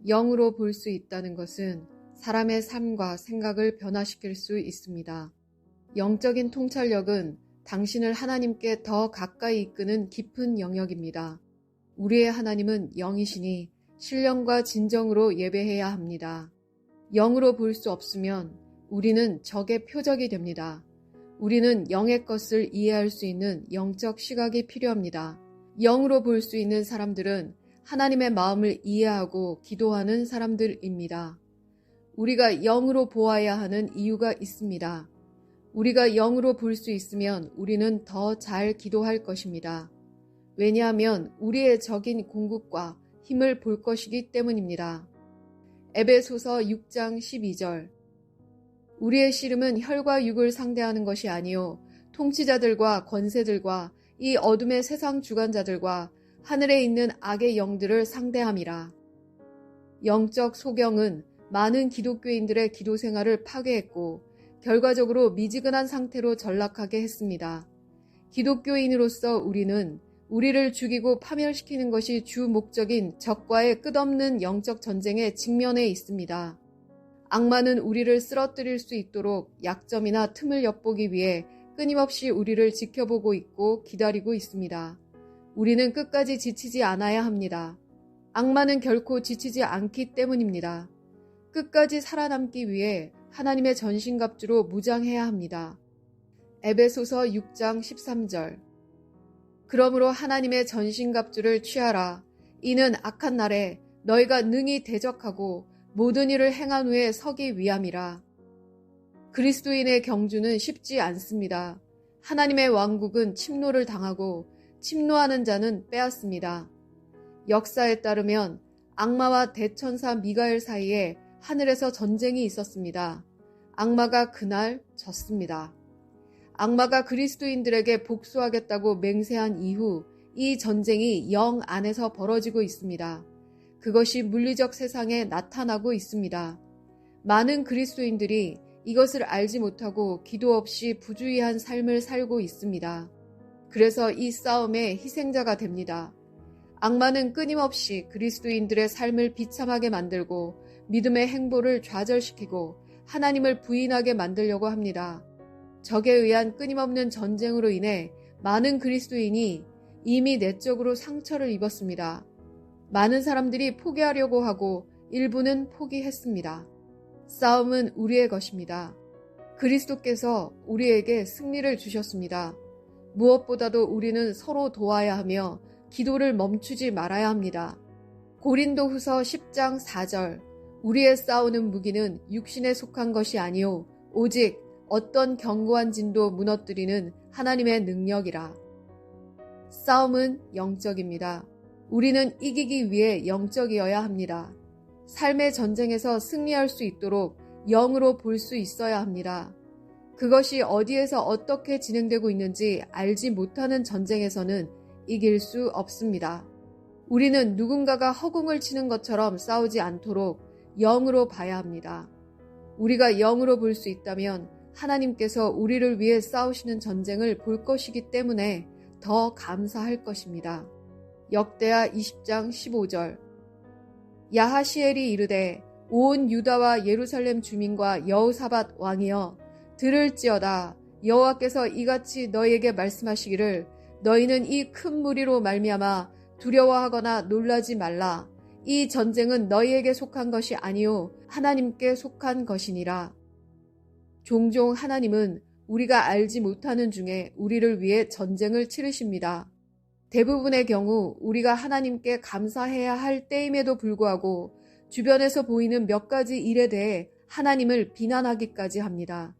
영으로 볼 수 있다는 것은 사람의 삶과 생각을 변화시킬 수 있습니다. 영적인 통찰력은 당신을 하나님께 더 가까이 이끄는 깊은 영역입니다. 우리의 하나님은 영이시니 신령과 진정으로 예배해야 합니다. 영으로 볼 수 없으면 우리는 적의 표적이 됩니다. 우리는 영의 것을 이해할 수 있는 영적 시각이 필요합니다. 영으로 볼 수 있는 사람들은 하나님의 마음을 이해하고 기도하는 사람들입니다. 우리가 영으로 보아야 하는 이유가 있습니다. 우리가 영으로 볼 수 있으면 우리는 더 잘 기도할 것입니다. 왜냐하면 우리의 적인 궁극과 힘을 볼 것이기 때문입니다. 에베소서 6장 12절 우리의 씨름은 혈과 육을 상대하는 것이 아니요 통치자들과 권세들과 이 어둠의 세상 주관자들과 하늘에 있는 악의 영들을 상대함이라. 영적 소경은 많은 기독교인들의 기도 생활을 파괴했고 결과적으로 미지근한 상태로 전락하게 했습니다. 기독교인으로서 우리는 우리를 죽이고 파멸시키는 것이 주 목적인 적과의 끝없는 영적 전쟁에 직면해 있습니다. 악마는 우리를 쓰러뜨릴 수 있도록 약점이나 틈을 엿보기 위해 끊임없이 우리를 지켜보고 있고 기다리고 있습니다. 우리는 끝까지 지치지 않아야 합니다. 악마는 결코 지치지 않기 때문입니다. 끝까지 살아남기 위해 하나님의 전신갑주로 무장해야 합니다. 에베소서 6장 13절 그러므로 하나님의 전신갑주를 취하라. 이는 악한 날에 너희가 능히 대적하고 모든 일을 행한 후에 서기 위함이라. 그리스도인의 경주는 쉽지 않습니다. 하나님의 왕국은 침노를 당하고 침노하는 자는 빼앗습니다. 역사에 따르면 악마와 대천사 미가엘 사이에 하늘에서 전쟁이 있었습니다. 악마가 그날 졌습니다. 악마가 그리스도인들에게 복수하겠다고 맹세한 이후 이 전쟁이 영 안에서 벌어지고 있습니다. 그것이 물리적 세상에 나타나고 있습니다. 많은 그리스도인들이 이것을 알지 못하고 기도 없이 부주의한 삶을 살고 있습니다. 그래서 이 싸움의 희생자가 됩니다. 악마는 끊임없이 그리스도인들의 삶을 비참하게 만들고 믿음의 행보를 좌절시키고 하나님을 부인하게 만들려고 합니다. 적에 의한 끊임없는 전쟁으로 인해 많은 그리스도인이 이미 내적으로 상처를 입었습니다. 많은 사람들이 포기하려고 하고 일부는 포기했습니다. 싸움은 우리의 것입니다. 그리스도께서 우리에게 승리를 주셨습니다. 무엇보다도 우리는 서로 도와야 하며 기도를 멈추지 말아야 합니다. 고린도후서 10장 4절 우리의 싸우는 무기는 육신에 속한 것이 아니요 오직 어떤 견고한 진도 무너뜨리는 하나님의 능력이라. 싸움은 영적입니다. 우리는 이기기 위해 영적이어야 합니다. 삶의 전쟁에서 승리할 수 있도록 영으로 볼 수 있어야 합니다. 그것이 어디에서 어떻게 진행되고 있는지 알지 못하는 전쟁에서는 이길 수 없습니다. 우리는 누군가가 허공을 치는 것처럼 싸우지 않도록 영으로 봐야 합니다. 우리가 영으로 볼 수 있다면 하나님께서 우리를 위해 싸우시는 전쟁을 볼 것이기 때문에 더 감사할 것입니다. 역대하 20장 15절 야하시엘이 이르되 온 유다와 예루살렘 주민과 여호사밧 왕이여 들을지어다. 여호와께서 이같이 너희에게 말씀하시기를 너희는 이 큰 무리로 말미암아 두려워하거나 놀라지 말라. 이 전쟁은 너희에게 속한 것이 아니요 하나님께 속한 것이니라. 종종 하나님은 우리가 알지 못하는 중에 우리를 위해 전쟁을 치르십니다. 대부분의 경우 우리가 하나님께 감사해야 할 때임에도 불구하고 주변에서 보이는 몇 가지 일에 대해 하나님을 비난하기까지 합니다.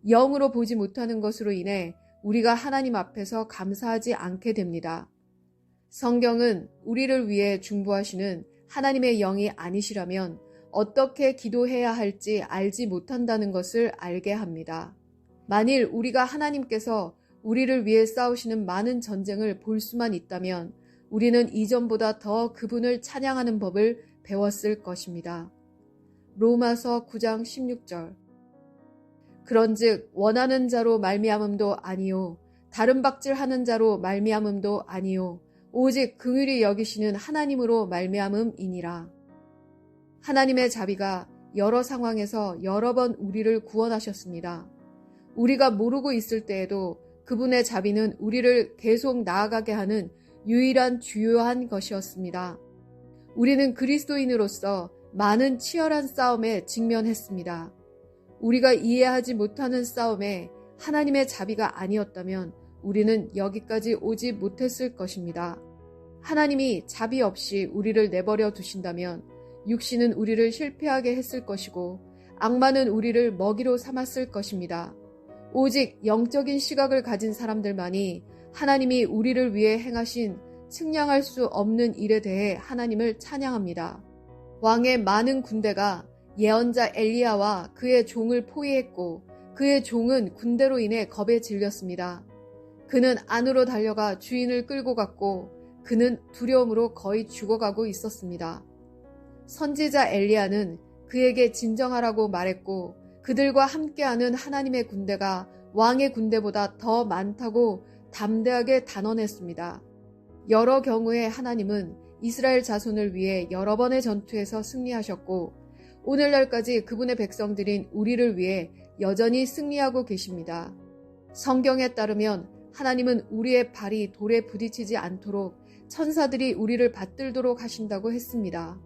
영으로 보지 못하는 것으로 인해 우리가 하나님 앞에서 감사하지 않게 됩니다. 성경은 우리를 위해 중보하시는 하나님의 영이 아니시라면 어떻게 기도해야 할지 알지 못한다는 것을 알게 합니다. 만일 우리가 하나님께서 우리를 위해 싸우시는 많은 전쟁을 볼 수만 있다면 우리는 이전보다 더 그분을 찬양하는 법을 배웠을 것입니다. 로마서 9장 16절 그런즉 원하는 자로 말미암음도 아니요 다른 박질하는 자로 말미암음도 아니요 오직 긍휼히 여기시는 하나님으로 말미암음이니라. 하나님의 자비가 여러 상황에서 여러 번 우리를 구원하셨습니다. 우리가 모르고 있을 때에도 그분의 자비는 우리를 계속 나아가게 하는 유일한 주요한 것이었습니다. 우리는 그리스도인으로서 많은 치열한 싸움에 직면했습니다. 우리가 이해하지 못하는 싸움에 하나님의 자비가 아니었다면 우리는 여기까지 오지 못했을 것입니다. 하나님이 자비 없이 우리를 내버려 두신다면 육신은 우리를 실패하게 했을 것이고 악마는 우리를 먹이로 삼았을 것입니다. 오직 영적인 시각을 가진 사람들만이 하나님이 우리를 위해 행하신 측량할 수 없는 일에 대해 하나님을 찬양합니다. 왕의 많은 군대가 예언자 엘리야와 그의 종을 포위했고 그의 종은 군대로 인해 겁에 질렸습니다. 그는 안으로 달려가 주인을 끌고 갔고 그는 두려움으로 거의 죽어가고 있었습니다. 선지자 엘리야는 그에게 진정하라고 말했고 그들과 함께하는 하나님의 군대가 왕의 군대보다 더 많다고 담대하게 단언했습니다. 여러 경우에 하나님은 이스라엘 자손을 위해 여러 번의 전투에서 승리하셨고 오늘날까지 그분의 백성들인 우리를 위해 여전히 승리하고 계십니다. 성경에 따르면 하나님은 우리의 발이 돌에 부딪히지 않도록 천사들이 우리를 받들도록 하신다고 했습니다.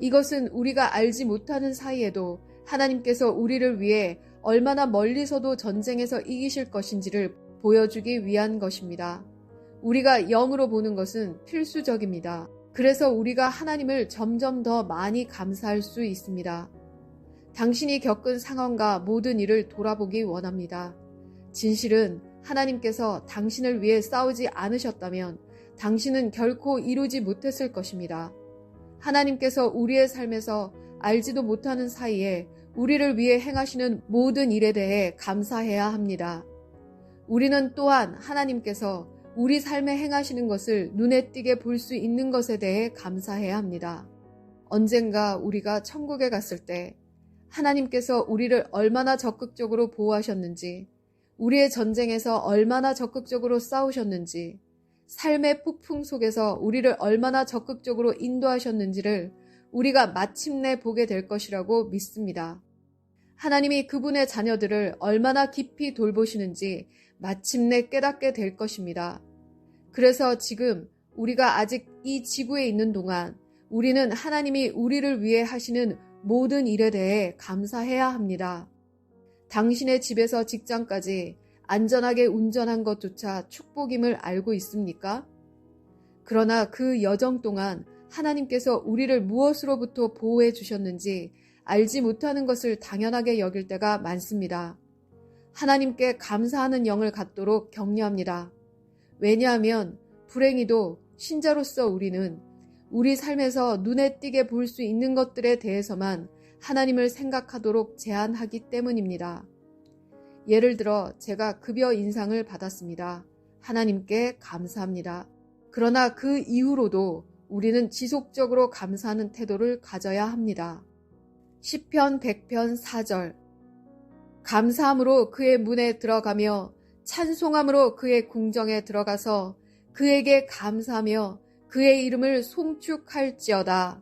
이것은 우리가 알지 못하는 사이에도 하나님께서 우리를 위해 얼마나 멀리서도 전쟁에서 이기실 것인지를 보여주기 위한 것입니다. 우리가 영으로 보는 것은 필수적입니다. 그래서 우리가 하나님을 점점 더 많이 감사할 수 있습니다. 당신이 겪은 상황과 모든 일을 돌아보기 원합니다. 진실은 하나님께서 당신을 위해 싸우지 않으셨다면 당신은 결코 이루지 못했을 것입니다. 하나님께서 우리의 삶에서 알지도 못하는 사이에 우리를 위해 행하시는 모든 일에 대해 감사해야 합니다. 우리는 또한 하나님께서 우리 삶에 행하시는 것을 눈에 띄게 볼 수 있는 것에 대해 감사해야 합니다. 언젠가 우리가 천국에 갔을 때 하나님께서 우리를 얼마나 적극적으로 보호하셨는지, 우리의 전쟁에서 얼마나 적극적으로 싸우셨는지, 삶의 폭풍 속에서 우리를 얼마나 적극적으로 인도하셨는지를 우리가 마침내 보게 될 것이라고 믿습니다. 하나님이 그분의 자녀들을 얼마나 깊이 돌보시는지 마침내 깨닫게 될 것입니다. 그래서 지금 우리가 아직 이 지구에 있는 동안 우리는 하나님이 우리를 위해 하시는 모든 일에 대해 감사해야 합니다. 당신의 집에서 직장까지 안전하게 운전한 것조차 축복임을 알고 있습니까? 그러나 그 여정 동안 하나님께서 우리를 무엇으로부터 보호해 주셨는지 알지 못하는 것을 당연하게 여길 때가 많습니다. 하나님께 감사하는 영을 갖도록 격려합니다. 왜냐하면 불행히도 신자로서 우리는 우리 삶에서 눈에 띄게 볼 수 있는 것들에 대해서만 하나님을 생각하도록 제한하기 때문입니다. 예를 들어 제가 급여 인상을 받았습니다. 하나님께 감사합니다. 그러나 그 이후로도 우리는 지속적으로 감사하는 태도를 가져야 합니다. 시편 100편 4절 감사함으로 그의 문에 들어가며 찬송함으로 그의 궁정에 들어가서 그에게 감사하며 그의 이름을 송축할지어다.